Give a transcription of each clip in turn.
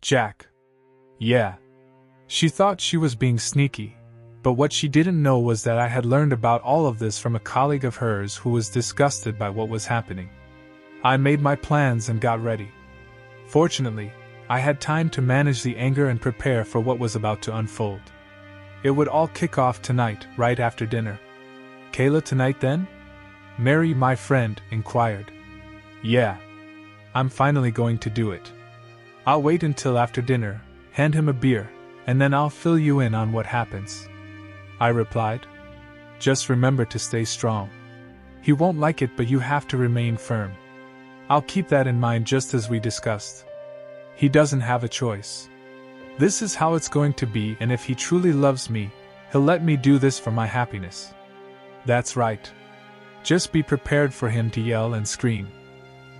Jack. Yeah. She thought she was being sneaky, but what she didn't know was that I had learned about all of this from a colleague of hers who was disgusted by what was happening. I made my plans and got ready. Fortunately, I had time to manage the anger and prepare for what was about to unfold. It would all kick off tonight, right after dinner. Kayla, tonight then? Mary, my friend, inquired. Yeah. I'm finally going to do it. I'll wait until after dinner, hand him a beer, and then I'll fill you in on what happens. I replied. Just remember to stay strong. He won't like it, but you have to remain firm. I'll keep that in mind just as we discussed. He doesn't have a choice. This is how it's going to be, and if he truly loves me, he'll let me do this for my happiness. That's right. Just be prepared for him to yell and scream.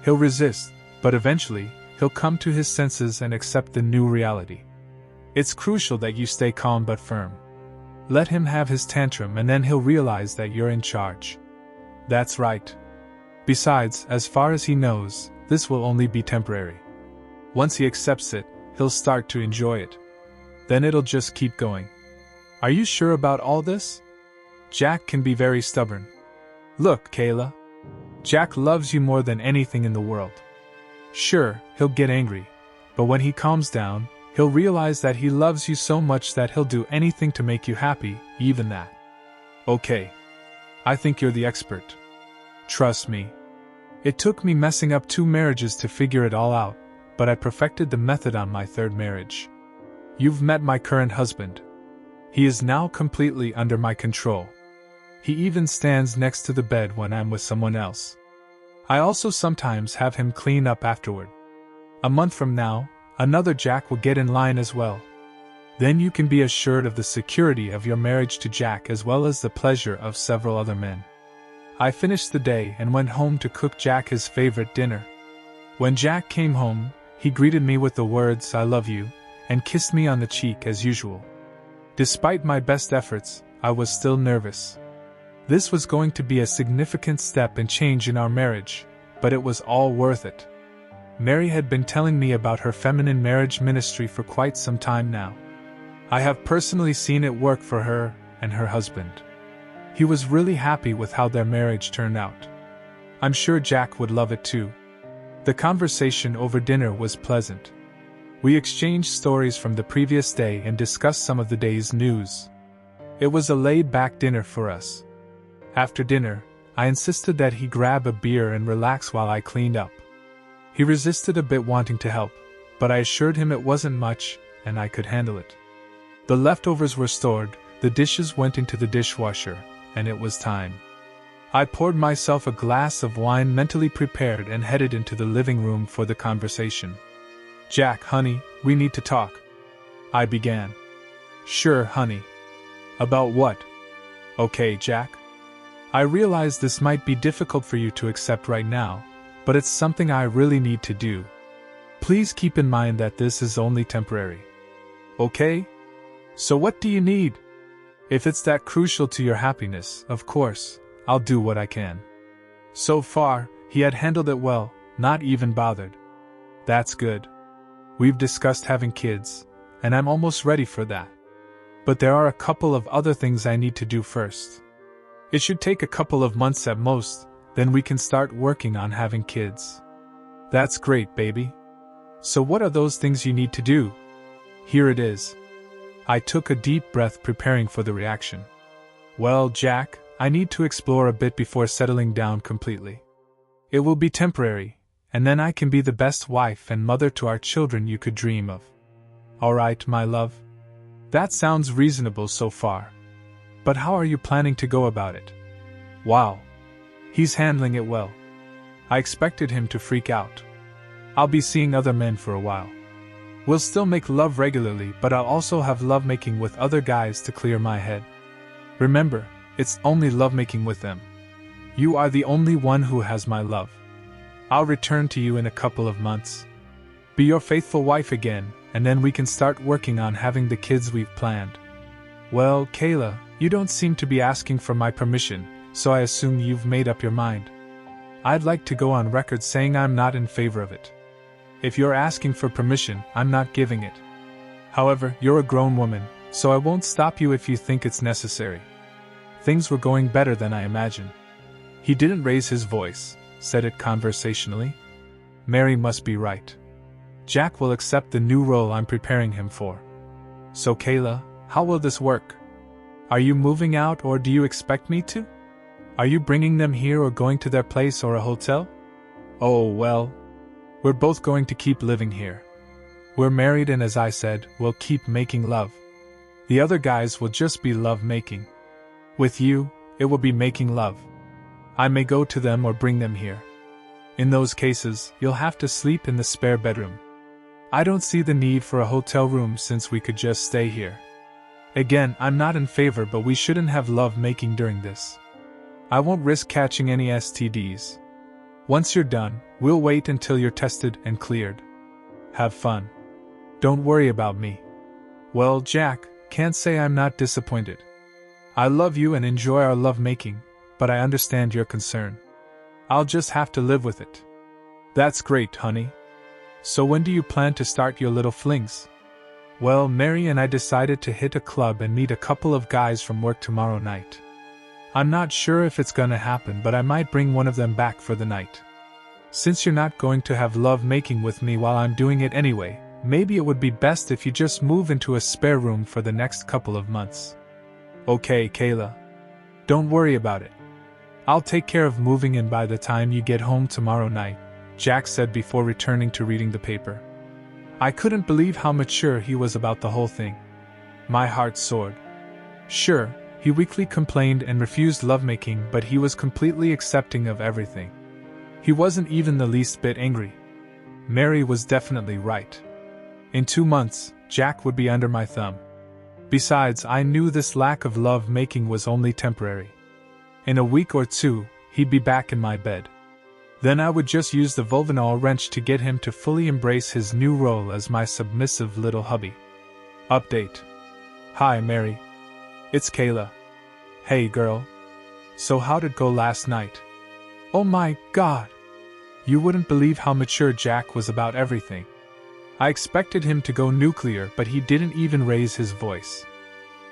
He'll resist, but eventually, he'll come to his senses and accept the new reality. It's crucial that you stay calm but firm. Let him have his tantrum and then he'll realize that you're in charge. That's right. Besides, as far as he knows, this will only be temporary. Once he accepts it, he'll start to enjoy it. Then it'll just keep going. Are you sure about all this? Jack can be very stubborn. Look, Kayla. Jack loves you more than anything in the world. Sure, he'll get angry, but when he calms down, he'll realize that he loves you so much that he'll do anything to make you happy, even that. Okay. I think you're the expert. Trust me. It took me messing up 2 marriages to figure it all out, but I perfected the method on my 3rd marriage. You've met my current husband. He is now completely under my control. He even stands next to the bed when I'm with someone else. I also sometimes have him clean up afterward. A month from now, another Jack will get in line as well. Then you can be assured of the security of your marriage to Jack as well as the pleasure of several other men. I finished the day and went home to cook Jack his favorite dinner. When Jack came home, he greeted me with the words, "I love you," and kissed me on the cheek as usual. Despite my best efforts, I was still nervous. This was going to be a significant step and change in our marriage, but it was all worth it. Mary had been telling me about her feminine marriage ministry for quite some time now. I have personally seen it work for her and her husband. He was really happy with how their marriage turned out. I'm sure Jack would love it too. The conversation over dinner was pleasant. We exchanged stories from the previous day and discussed some of the day's news. It was a laid-back dinner for us. After dinner, I insisted that he grab a beer and relax while I cleaned up. He resisted a bit, wanting to help, but I assured him it wasn't much and I could handle it. The leftovers were stored, the dishes went into the dishwasher, and it was time. I poured myself a glass of wine, mentally prepared, and headed into the living room for the conversation. "Jack, honey, we need to talk," I began. "Sure, honey. About what?" "Okay, Jack. I realize this might be difficult for you to accept right now, but it's something I really need to do. Please keep in mind that this is only temporary. Okay? So what do you need? If it's that crucial to your happiness, of course, I'll do what I can." So far, he had handled it well, not even bothered. That's good. We've discussed having kids, and I'm almost ready for that. But there are a couple of other things I need to do first. It should take a couple of months at most, then we can start working on having kids. That's great, baby. So what are those things you need to do? Here it is. I took a deep breath, preparing for the reaction. Well, Jack, I need to explore a bit before settling down completely. It will be temporary, and then I can be the best wife and mother to our children you could dream of. Alright, my love. That sounds reasonable so far. But how are you planning to go about it? Wow. He's handling it well. I expected him to freak out. I'll be seeing other men for a while. We'll still make love regularly, but I'll also have lovemaking with other guys to clear my head. Remember, it's only lovemaking with them. You are the only one who has my love. I'll return to you in a couple of months. Be your faithful wife again, and then we can start working on having the kids we've planned. Well, Kayla, you don't seem to be asking for my permission, so I assume you've made up your mind. I'd like to go on record saying I'm not in favor of it. If you're asking for permission, I'm not giving it. However, you're a grown woman, so I won't stop you if you think it's necessary. Things were going better than I imagined. He didn't raise his voice, said it conversationally. Mary must be right. Jack will accept the new role I'm preparing him for. So Kayla, how will this work? Are you moving out or do you expect me to? Are you bringing them here or going to their place or a hotel? Oh, well, we're both going to keep living here. We're married and as I said, we'll keep making love. The other guys will just be love making. With you, it will be making love. I may go to them or bring them here. In those cases, you'll have to sleep in the spare bedroom. I don't see the need for a hotel room since we could just stay here. Again, I'm not in favor, but we shouldn't have love making during this. I won't risk catching any STDs. Once you're done, we'll wait until you're tested and cleared. Have fun. Don't worry about me. Well, Jack, can't say I'm not disappointed. I love you and enjoy our love making, but I understand your concern. I'll just have to live with it. That's great, honey. So when do you plan to start your little flings? Well, Mary and I decided to hit a club and meet a couple of guys from work tomorrow night. I'm not sure if it's gonna happen, but I might bring one of them back for the night. Since you're not going to have love making with me while I'm doing it anyway, maybe it would be best if you just move into a spare room for the next couple of months. Okay, Kayla. Don't worry about it. I'll take care of moving in by the time you get home tomorrow night, Jack said before returning to reading the paper. I couldn't believe how mature he was about the whole thing. My heart soared. Sure, he weakly complained and refused lovemaking, but he was completely accepting of everything. He wasn't even the least bit angry. Mary was definitely right. In 2 months, Jack would be under my thumb. Besides, I knew this lack of love-making was only temporary. In a week or two, he'd be back in my bed. Then I would just use the vulvanol wrench to get him to fully embrace his new role as my submissive little hubby. Update. Hi, Mary. It's Kayla. Hey, girl. So how'd it go last night? Oh my God! You wouldn't believe how mature Jack was about everything. I expected him to go nuclear, but he didn't even raise his voice.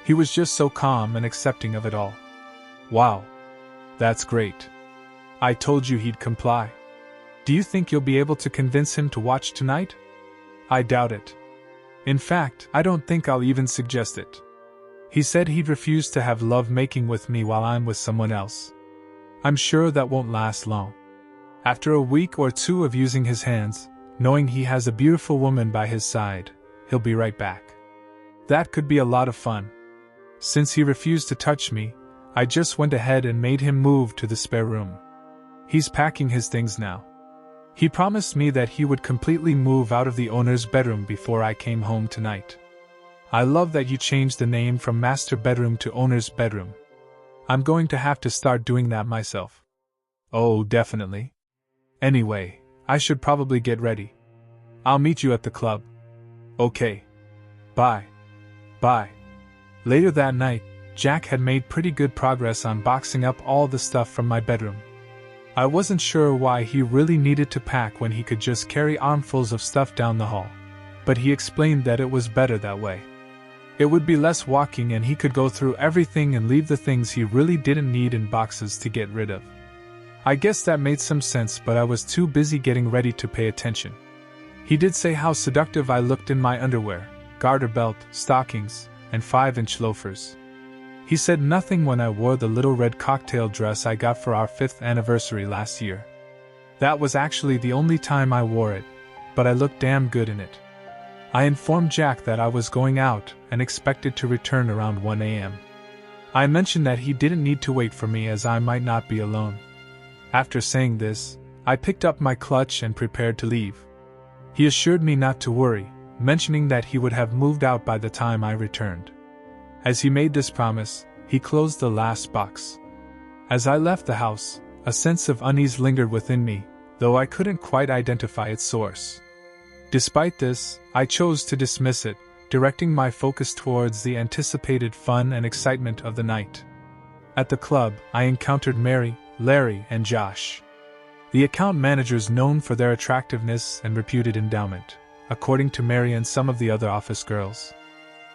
He was just so calm and accepting of it all. Wow. That's great. I told you he'd comply. Do you think you'll be able to convince him to watch tonight? I doubt it. In fact, I don't think I'll even suggest it. He said he'd refuse to have love making with me while I'm with someone else. I'm sure that won't last long. After a week or two of using his hands, knowing he has a beautiful woman by his side, he'll be right back. That could be a lot of fun. Since he refused to touch me, I just went ahead and made him move to the spare room. He's packing his things now. He promised me that he would completely move out of the owner's bedroom before I came home tonight. I love that you changed the name from master bedroom to owner's bedroom. I'm going to have to start doing that myself. Oh, definitely. Anyway, I should probably get ready. I'll meet you at the club. Okay. Bye. Bye. Later that night, Jack had made pretty good progress on boxing up all the stuff from my bedroom. I wasn't sure why he really needed to pack when he could just carry armfuls of stuff down the hall, but he explained that it was better that way. It would be less walking and he could go through everything and leave the things he really didn't need in boxes to get rid of. I guess that made some sense, but I was too busy getting ready to pay attention. He did say how seductive I looked in my underwear, garter belt, stockings, and 5-inch loafers. He said nothing when I wore the little red cocktail dress I got for our 5th anniversary last year. That was actually the only time I wore it, but I looked damn good in it. I informed Jack that I was going out and expected to return around 1 a.m. I mentioned that he didn't need to wait for me as I might not be alone. After saying this, I picked up my clutch and prepared to leave. He assured me not to worry, mentioning that he would have moved out by the time I returned. As he made this promise, he closed the last box. As I left the house, a sense of unease lingered within me, though I couldn't quite identify its source. Despite this, I chose to dismiss it, directing my focus towards the anticipated fun and excitement of the night. At the club, I encountered Mary, Larry, and Josh. The account managers known for their attractiveness and reputed endowment, according to Mary and some of the other office girls.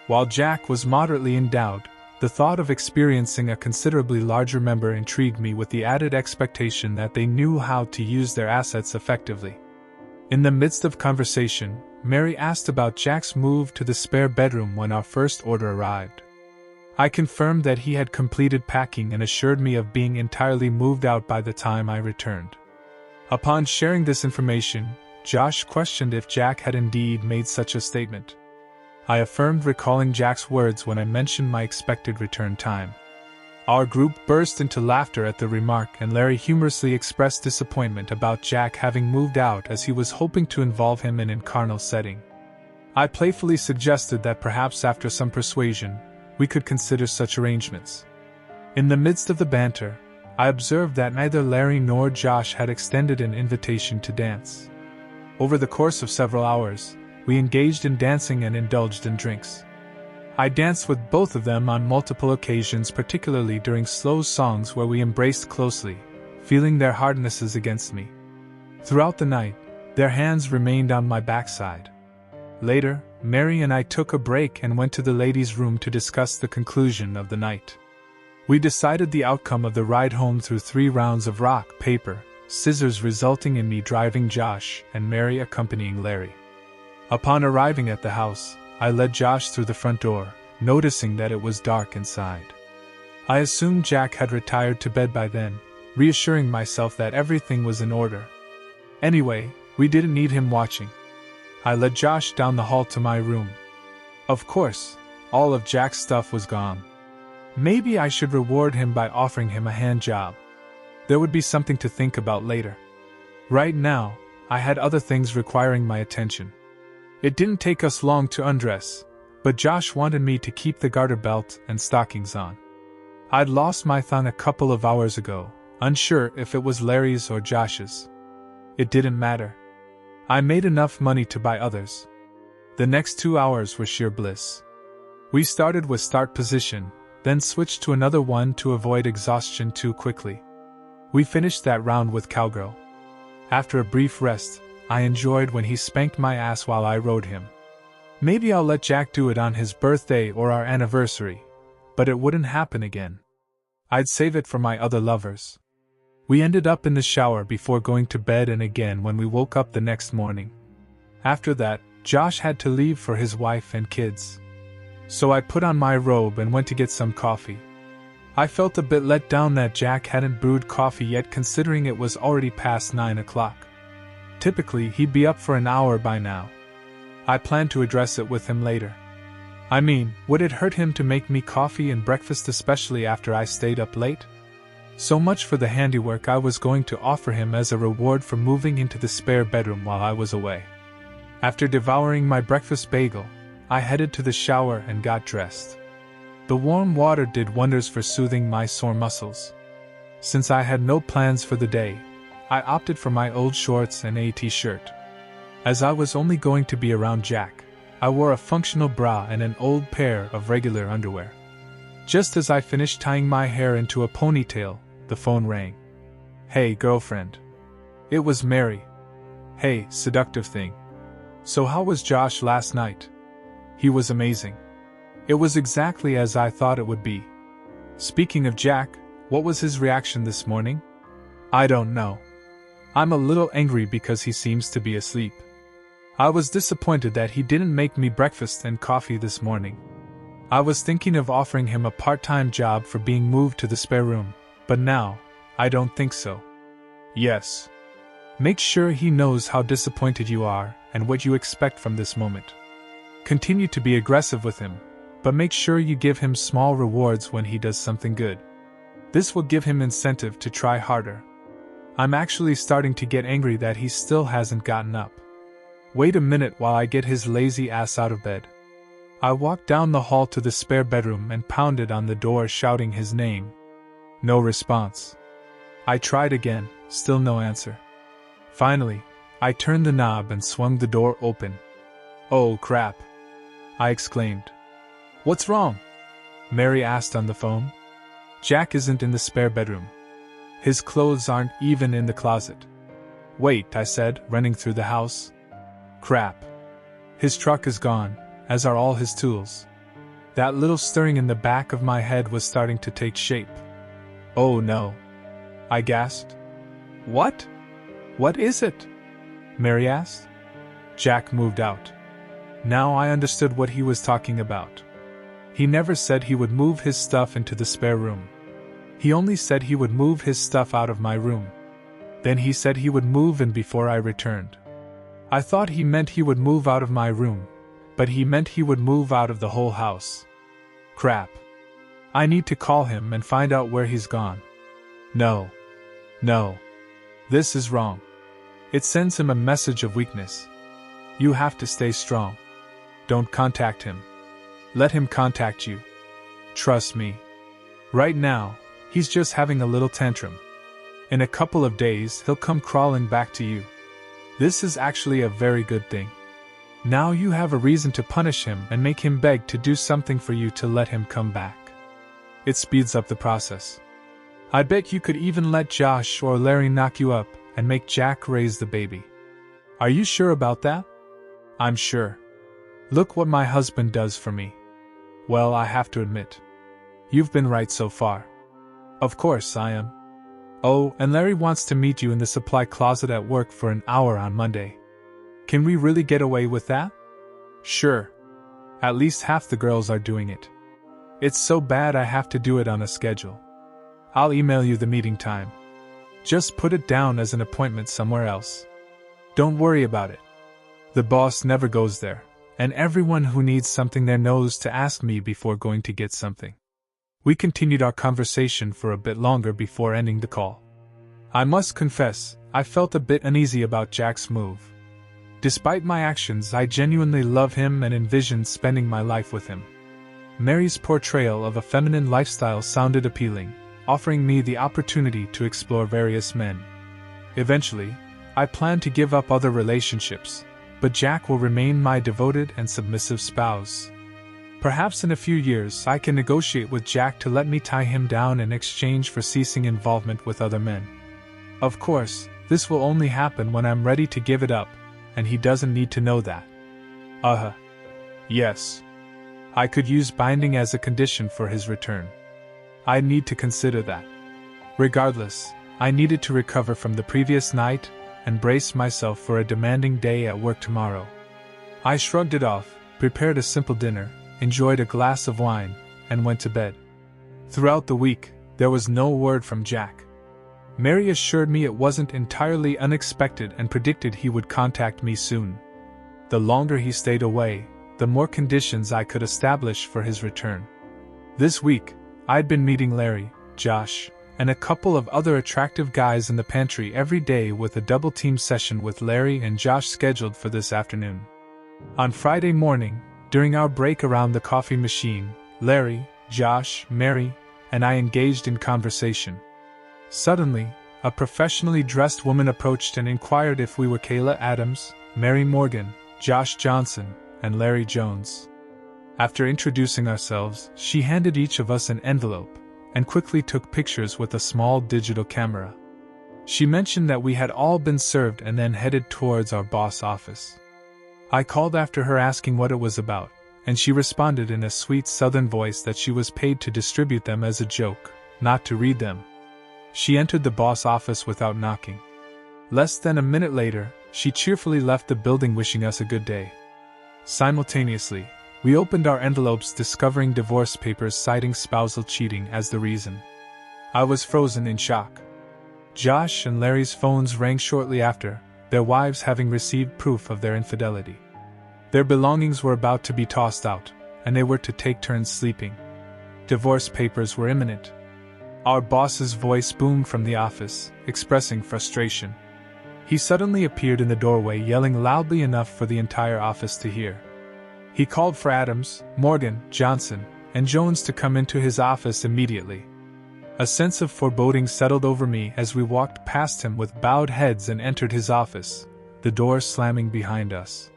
While Jack was moderately endowed, the thought of experiencing a considerably larger member intrigued me, with the added expectation that they knew how to use their assets effectively. In the midst of conversation, Mary asked about Jack's move to the spare bedroom when our first order arrived. I confirmed that he had completed packing and assured me of being entirely moved out by the time I returned. Upon sharing this information, Josh questioned if Jack had indeed made such a statement. I affirmed, recalling Jack's words when I mentioned my expected return time. Our group burst into laughter at the remark, and Larry humorously expressed disappointment about Jack having moved out, as he was hoping to involve him in a carnal setting. I playfully suggested that perhaps after some persuasion, we could consider such arrangements. In the midst of the banter, I observed that neither Larry nor Josh had extended an invitation to dance. Over the course of several hours, we engaged in dancing and indulged in drinks. I danced with both of them on multiple occasions, particularly during slow songs where we embraced closely, feeling their hardnesses against me. Throughout the night, their hands remained on my backside. Later, Mary and I took a break and went to the ladies' room to discuss the conclusion of the night. We decided the outcome of the ride home through 3 rounds of rock, paper, scissors, resulting in me driving Josh and Mary accompanying Larry. Upon arriving at the house, I led Josh through the front door, noticing that it was dark inside. I assumed Jack had retired to bed by then, reassuring myself that everything was in order. Anyway, we didn't need him watching. I led Josh down the hall to my room. Of course, all of Jack's stuff was gone. Maybe I should reward him by offering him a hand job. There would be something to think about later. Right now, I had other things requiring my attention. It didn't take us long to undress, but Josh wanted me to keep the garter belt and stockings on. I'd lost my thong a couple of hours ago, unsure if it was Larry's or Josh's. It didn't matter. I made enough money to buy others. The next 2 hours were sheer bliss. We started with start position, then switched to another one to avoid exhaustion too quickly. We finished that round with cowgirl. After a brief rest, I enjoyed when he spanked my ass while I rode him. Maybe I'll let Jack do it on his birthday or our anniversary, but it wouldn't happen again. I'd save it for my other lovers. We ended up in the shower before going to bed, and again when we woke up the next morning. After that, Josh had to leave for his wife and kids. So I put on my robe and went to get some coffee. I felt a bit let down that Jack hadn't brewed coffee yet, considering it was already past 9 o'clock. Typically, he'd be up for an hour by now. I planned to address it with him later. I mean, would it hurt him to make me coffee and breakfast, especially after I stayed up late? So much for the handiwork I was going to offer him as a reward for moving into the spare bedroom while I was away. After devouring my breakfast bagel, I headed to the shower and got dressed. The warm water did wonders for soothing my sore muscles. Since I had no plans for the day, I opted for my old shorts and a t-shirt. As I was only going to be around Jack, I wore a functional bra and an old pair of regular underwear. Just as I finished tying my hair into a ponytail, the phone rang. "Hey, girlfriend." It was Mary. "Hey, seductive thing. So how was Josh last night?" "He was amazing. It was exactly as I thought it would be." "Speaking of Jack, what was his reaction this morning?" "I don't know. I'm a little angry because he seems to be asleep. I was disappointed that he didn't make me breakfast and coffee this morning. I was thinking of offering him a part-time job for being moved to the spare room, but now, I don't think so." "Yes. Make sure he knows how disappointed you are and what you expect from this moment. Continue to be aggressive with him, but make sure you give him small rewards when he does something good. This will give him incentive to try harder. I'm actually starting to get angry that he still hasn't gotten up. Wait a minute while I get his lazy ass out of bed." I walked down the hall to the spare bedroom and pounded on the door, shouting his name. No response. I tried again, still no answer. Finally, I turned the knob and swung the door open. "Oh crap!" I exclaimed. "What's wrong?" Mary asked on the phone. "Jack isn't in the spare bedroom. His clothes aren't even in the closet. Wait, I said, running through the house. Crap. His truck is gone, as are all his tools. That little stirring in the back of my head was starting to take shape. Oh no. I gasped. What? What is it? Mary asked. Jack moved out. Now I understood what he was talking about. He never said he would move his stuff into the spare room. He only said he would move his stuff out of my room. Then he said he would move in before I returned. I thought he meant he would move out of my room, but he meant he would move out of the whole house. Crap. I need to call him and find out where he's gone. No. This is wrong. It sends him a message of weakness. You have to stay strong. Don't contact him. Let him contact you. Trust me. Right now, he's just having a little tantrum. In a couple of days, he'll come crawling back to you. This is actually a very good thing. Now you have a reason to punish him and make him beg to do something for you to let him come back. It speeds up the process. I bet you could even let Josh or Larry knock you up and make Jack raise the baby. Are you sure about that? I'm sure. Look what my husband does for me. Well, I have to admit, you've been right so far. Of course I am. Oh, and Larry wants to meet you in the supply closet at work for an hour on Monday. Can we really get away with that? Sure. At least half the girls are doing it. It's so bad I have to do it on a schedule. I'll email you the meeting time. Just put it down as an appointment somewhere else. Don't worry about it. The boss never goes there, and everyone who needs something there knows to ask me before going to get something. We continued our conversation for a bit longer before ending the call. I must confess, I felt a bit uneasy about Jack's move. Despite my actions, I genuinely love him and envisioned spending my life with him. Mary's portrayal of a feminine lifestyle sounded appealing, offering me the opportunity to explore various men. Eventually, I plan to give up other relationships, but Jack will remain my devoted and submissive spouse. Perhaps in a few years I can negotiate with Jack to let me tie him down in exchange for ceasing involvement with other men. Of course, this will only happen when I'm ready to give it up, and he doesn't need to know that. Yes. I could use binding as a condition for his return. I need to consider that. Regardless, I needed to recover from the previous night and brace myself for a demanding day at work tomorrow. I shrugged it off, prepared a simple dinner, enjoyed a glass of wine, and went to bed. Throughout the week, there was no word from Jack. Mary assured me it wasn't entirely unexpected and predicted he would contact me soon. The longer he stayed away, the more conditions I could establish for his return. This week, I'd been meeting Larry, Josh, and a couple of other attractive guys in the pantry every day, with a double-team session with Larry and Josh scheduled for this afternoon. On Friday morning, during our break around the coffee machine, Larry, Josh, Mary, and I engaged in conversation. Suddenly, a professionally dressed woman approached and inquired if we were Kayla Adams, Mary Morgan, Josh Johnson, and Larry Jones. After introducing ourselves, she handed each of us an envelope, and quickly took pictures with a small digital camera. She mentioned that we had all been served and then headed towards our boss' office. I called after her asking what it was about, and she responded in a sweet southern voice that she was paid to distribute them as a joke, not to read them. She entered the boss' office without knocking. Less than a minute later, she cheerfully left the building wishing us a good day. Simultaneously, we opened our envelopes, discovering divorce papers citing spousal cheating as the reason. I was frozen in shock. Josh and Larry's phones rang shortly after, their wives having received proof of their infidelity. Their belongings were about to be tossed out, and they were to take turns sleeping. Divorce papers were imminent. Our boss's voice boomed from the office, expressing frustration. He suddenly appeared in the doorway, yelling loudly enough for the entire office to hear. He called for Adams, Morgan, Johnson, and Jones to come into his office immediately. A sense of foreboding settled over me as we walked past him with bowed heads and entered his office, the door slamming behind us.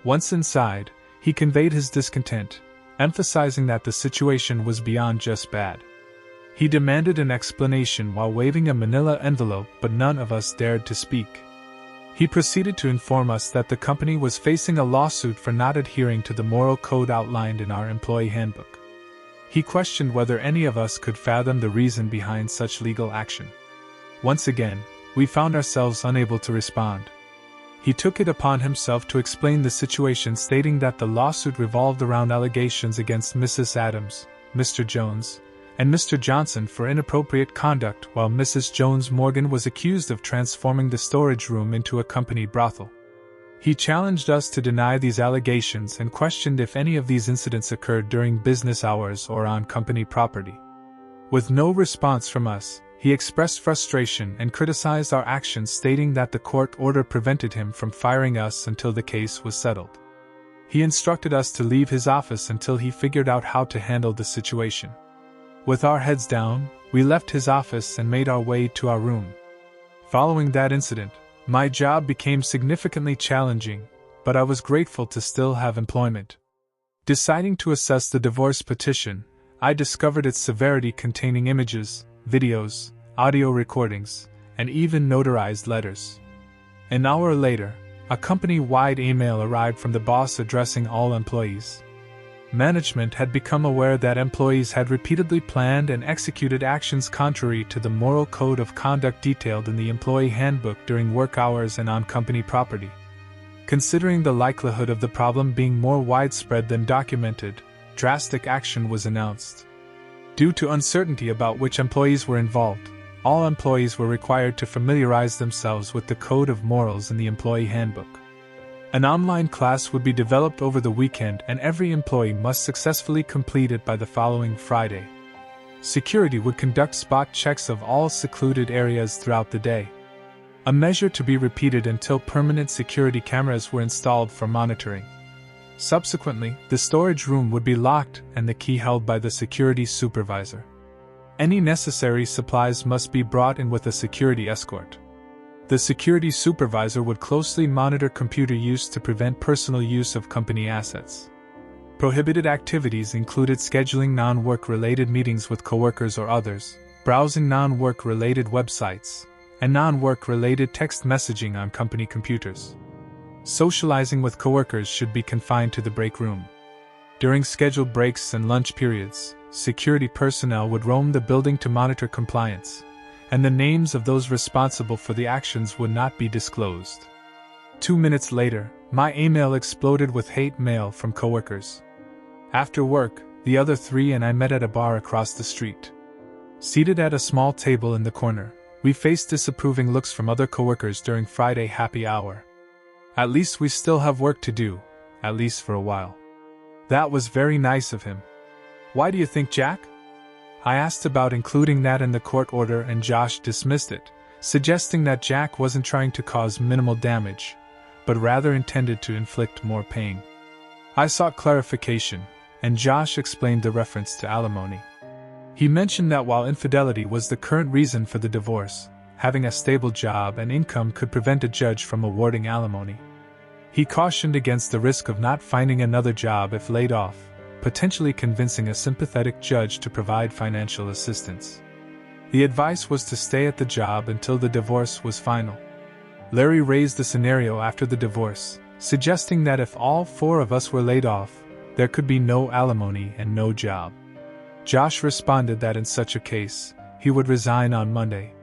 Once inside, he conveyed his discontent, emphasizing that the situation was beyond just bad. He demanded an explanation while waving a manila envelope, but none of us dared to speak. He proceeded to inform us that the company was facing a lawsuit for not adhering to the moral code outlined in our employee handbook. He questioned whether any of us could fathom the reason behind such legal action. Once again, we found ourselves unable to respond. He took it upon himself to explain the situation, stating that the lawsuit revolved around allegations against Mrs. Adams, Mr. Jones, and Mr. Johnson for inappropriate conduct, while Mrs. Jones Morgan was accused of transforming the storage room into a company brothel. He challenged us to deny these allegations and questioned if any of these incidents occurred during business hours or on company property. With no response from us, he expressed frustration and criticized our actions, stating that the court order prevented him from firing us until the case was settled. He instructed us to leave his office until he figured out how to handle the situation. With our heads down, we left his office and made our way to our room. Following that incident, my job became significantly challenging, but I was grateful to still have employment. Deciding to assess the divorce petition, I discovered its severity, containing images, videos, audio recordings, and even notarized letters. An hour later, a company-wide email arrived from the boss addressing all employees. Management had become aware that employees had repeatedly planned and executed actions contrary to the moral code of conduct detailed in the employee handbook during work hours and on company property. Considering the likelihood of the problem being more widespread than documented, drastic action was announced. Due to uncertainty about which employees were involved, all employees were required to familiarize themselves with the Code of Morals in the employee handbook. An online class would be developed over the weekend, and every employee must successfully complete it by the following Friday. Security would conduct spot checks of all secluded areas throughout the day, a measure to be repeated until permanent security cameras were installed for monitoring. Subsequently, the storage room would be locked and the key held by the security supervisor. Any necessary supplies must be brought in with a security escort. The security supervisor would closely monitor computer use to prevent personal use of company assets. Prohibited activities included scheduling non-work-related meetings with coworkers or others, browsing non-work-related websites, and non-work-related text messaging on company computers. Socializing with coworkers should be confined to the break room. During scheduled breaks and lunch periods, security personnel would roam the building to monitor compliance, and the names of those responsible for the actions would not be disclosed. 2 minutes later, my email exploded with hate mail from coworkers. After work, the other three and I met at a bar across the street. Seated at a small table in the corner, we faced disapproving looks from other coworkers during Friday happy hour. At least we still have work to do, at least for a while. That was very nice of him. Why do you think, Jack? I asked about including that in the court order, and Josh dismissed it, suggesting that Jack wasn't trying to cause minimal damage, but rather intended to inflict more pain. I sought clarification, and Josh explained the reference to alimony. He mentioned that while infidelity was the current reason for the divorce, having a stable job and income could prevent a judge from awarding alimony. He cautioned against the risk of not finding another job if laid off, potentially convincing a sympathetic judge to provide financial assistance. The advice was to stay at the job until the divorce was final. Larry raised the scenario after the divorce, suggesting that if all 4 of us were laid off, there could be no alimony and no job. Josh responded that in such a case, he would resign on Monday.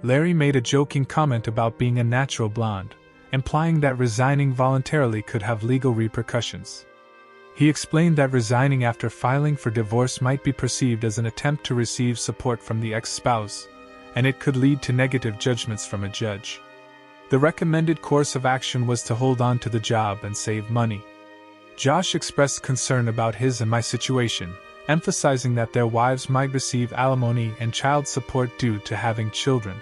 Larry made a joking comment about being a natural blonde, implying that resigning voluntarily could have legal repercussions. He explained that resigning after filing for divorce might be perceived as an attempt to receive support from the ex-spouse, and it could lead to negative judgments from a judge. The recommended course of action was to hold on to the job and save money. Josh expressed concern about his and my situation, emphasizing that their wives might receive alimony and child support due to having children.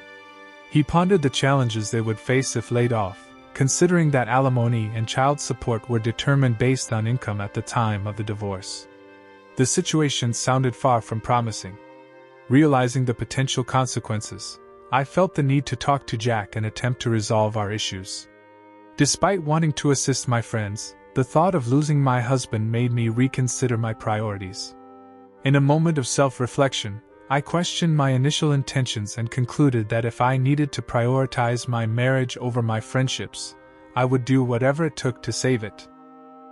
He pondered the challenges they would face if laid off, considering that alimony and child support were determined based on income at the time of the divorce. The situation sounded far from promising. Realizing the potential consequences, I felt the need to talk to Jack and attempt to resolve our issues. Despite wanting to assist my friends, the thought of losing my husband made me reconsider my priorities. In a moment of self-reflection, I questioned my initial intentions and concluded that if I needed to prioritize my marriage over my friendships, I would do whatever it took to save it.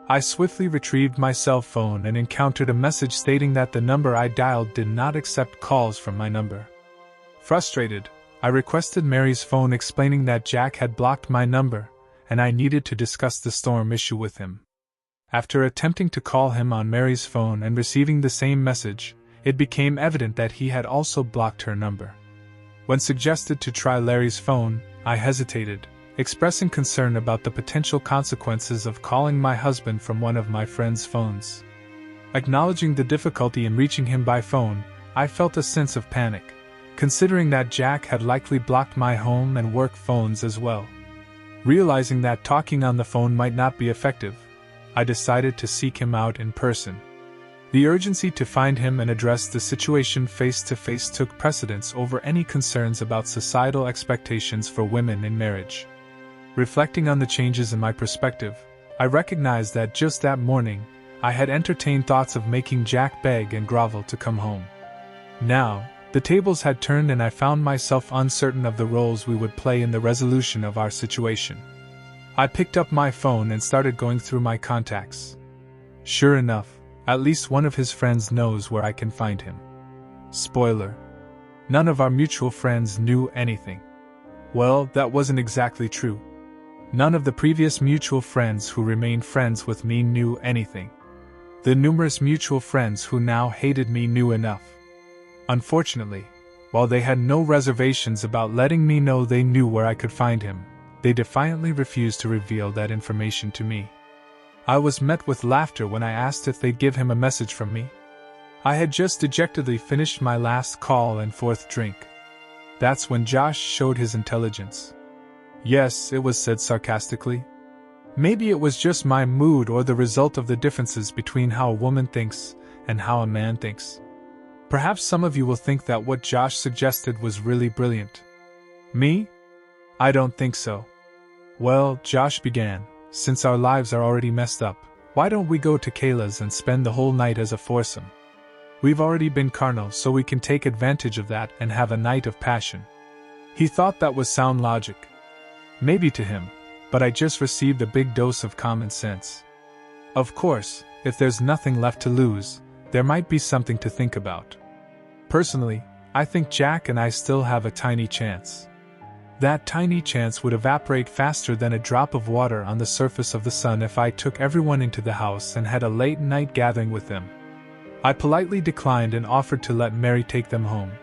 I swiftly retrieved my cell phone and encountered a message stating that the number I dialed did not accept calls from my number. Frustrated, I requested Mary's phone explaining that Jack had blocked my number, and I needed to discuss the storm issue with him. After attempting to call him on Mary's phone and receiving the same message, it became evident that he had also blocked her number. When suggested to try Larry's phone, I hesitated, expressing concern about the potential consequences of calling my husband from one of my friend's phones. Acknowledging the difficulty in reaching him by phone, I felt a sense of panic, considering that Jack had likely blocked my home and work phones as well. Realizing that talking on the phone might not be effective, I decided to seek him out in person. The urgency to find him and address the situation face-to-face took precedence over any concerns about societal expectations for women in marriage. Reflecting on the changes in my perspective, I recognized that just that morning, I had entertained thoughts of making Jack beg and grovel to come home. Now, the tables had turned and I found myself uncertain of the roles we would play in the resolution of our situation. I picked up my phone and started going through my contacts. Sure enough, at least one of his friends knows where I can find him. Spoiler: none of our mutual friends knew anything. Well, that wasn't exactly true. None of the previous mutual friends who remained friends with me knew anything. The numerous mutual friends who now hated me knew enough. Unfortunately, while they had no reservations about letting me know they knew where I could find him, they defiantly refused to reveal that information to me. I was met with laughter when I asked if they'd give him a message from me. I had just dejectedly finished my last call and fourth drink. That's when Josh showed his intelligence. Yes, it was said sarcastically. Maybe it was just my mood or the result of the differences between how a woman thinks and how a man thinks. Perhaps some of you will think that what Josh suggested was really brilliant. Me? I don't think so. Well, Josh began, since our lives are already messed up, why don't we go to Kayla's and spend the whole night as a foursome? We've already been carnal, so we can take advantage of that and have a night of passion. He thought that was sound logic. Maybe to him, but I just received a big dose of common sense. Of course, if there's nothing left to lose, there might be something to think about. Personally, I think Jack and I still have a tiny chance. That tiny chance would evaporate faster than a drop of water on the surface of the sun if I took everyone into the house and had a late-night gathering with them. I politely declined and offered to let Mary take them home.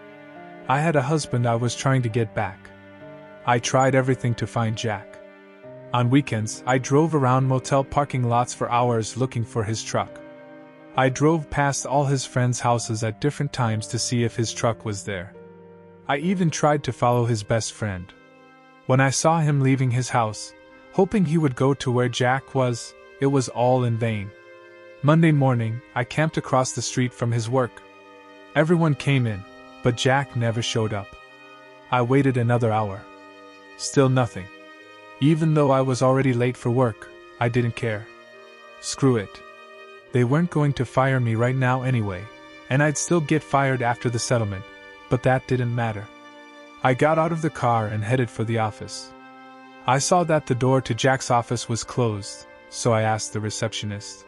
I had a husband I was trying to get back. I tried everything to find Jack. On weekends, I drove around motel parking lots for hours looking for his truck. I drove past all his friends' houses at different times to see if his truck was there. I even tried to follow his best friend. When I saw him leaving his house, hoping he would go to where Jack was, it was all in vain. Monday morning, I camped across the street from his work. Everyone came in, but Jack never showed up. I waited another hour. Still nothing. Even though I was already late for work, I didn't care. Screw it. They weren't going to fire me right now anyway, and I'd still get fired after the settlement, but that didn't matter. I got out of the car and headed for the office. I saw that the door to Jack's office was closed, so I asked the receptionist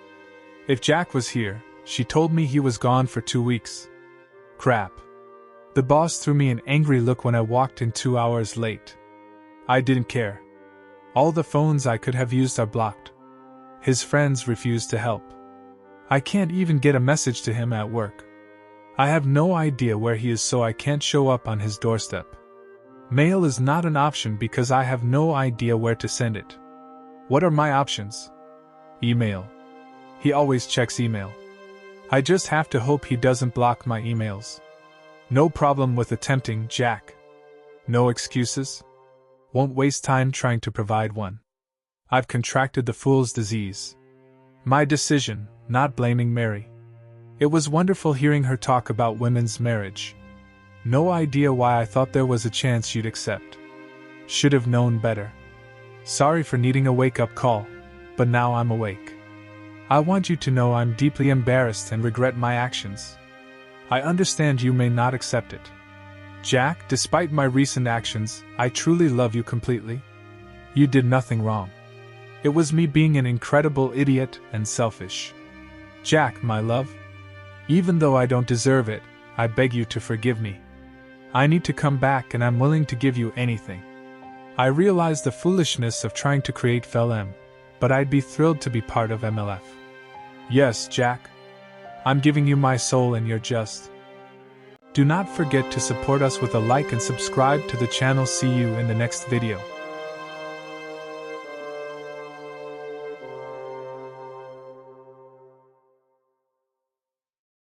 if Jack was here. She told me he was gone for 2 weeks. Crap. The boss threw me an angry look when I walked in 2 hours late. I didn't care. All the phones I could have used are blocked. His friends refused to help. I can't even get a message to him at work. I have no idea where he is, so I can't show up on his doorstep. Mail is not an option because I have no idea where to send it. What are my options? Email. He always checks email. I just have to hope he doesn't block my emails. No problem with attempting Jack. No excuses. Won't waste time trying to provide one. I've contracted the fool's disease. My decision, not blaming Mary. It was wonderful hearing her talk about women's marriage. No idea why I thought there was a chance she'd accept. Should have known better. Sorry for needing a wake-up call, but now I'm awake. I want you to know I'm deeply embarrassed and regret my actions. I understand you may not accept it. Jack, despite my recent actions, I truly love you completely. You did nothing wrong. It was me being an incredible idiot and selfish. Jack, my love. Even though I don't deserve it, I beg you to forgive me. I need to come back and I'm willing to give you anything. I realize the foolishness of trying to create FLM, but I'd be thrilled to be part of MLF. Yes, Jack. I'm giving you my soul and you're just. Do not forget to support us with a like and subscribe to the channel. See you in the next video.